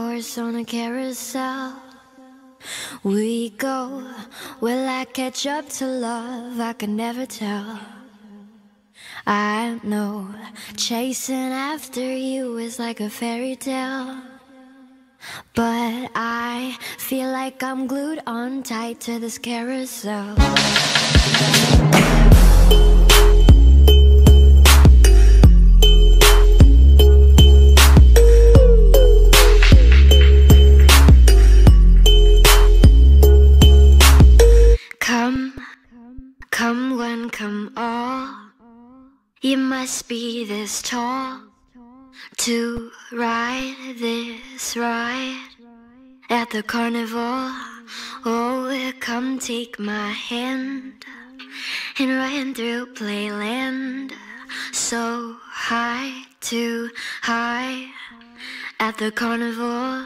horse on a carousel. We go, will I catch up to love? I can never tell. I know, chasing after you is like a fairy tale, but I feel like I'm glued on tight to this carousel. Come one, come all. You must be this tall to ride this ride at the carnival. Oh, come take my hand and ride through playland. So high, too high at the carnival.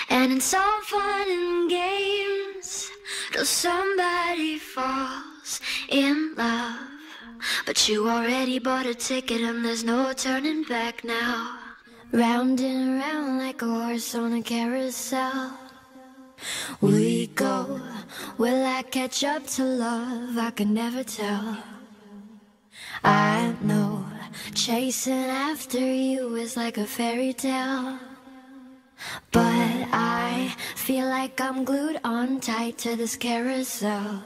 And it's all fun and games till somebody falls in love. But you already bought a ticket and there's no turning back now. Round and round like a horse on a carousel. We go, will I catch up to love? I can never tell. I know, chasing after you is like a fairy tale, but I feel like I'm glued on tight to this carousel.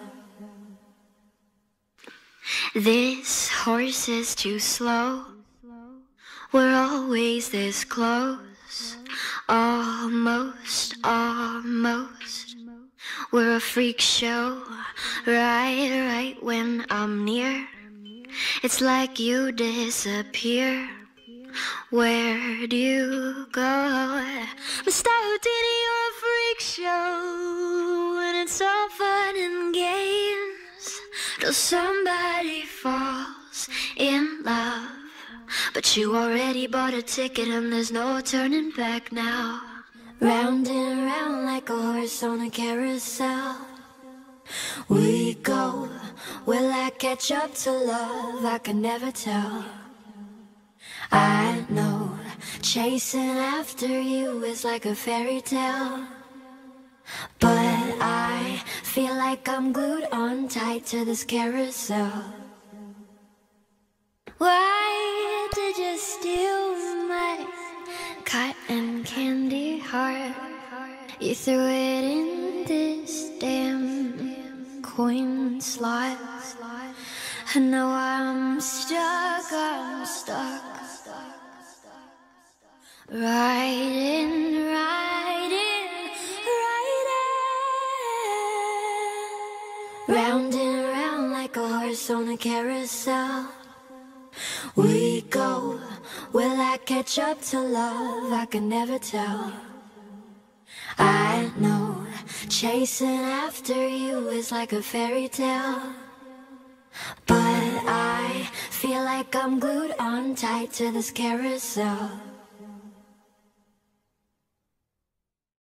This horse is too slow. We're always this close. Almost, almost. We're a freak show. Right when I'm near, it's like you disappear. Where do you go? Mr. Houdini, you're a freak show, and it's all fun and games till somebody falls in love. But you already bought a ticket and there's no turning back now. Round and round like a horse on a carousel. We go, will I catch up to love? I can never tell. I know, chasing after you is like a fairy tale, but I feel like I'm glued on tight to this carousel. Why did you steal my cotton candy heart? You threw it in this damn coin slot. And now I'm stuck. Riding. Round and round like a horse on a carousel. We go, will I catch up to love? I can never tell. I know, chasing after you is like a fairy tale, but I feel like I'm glued on tight to this carousel.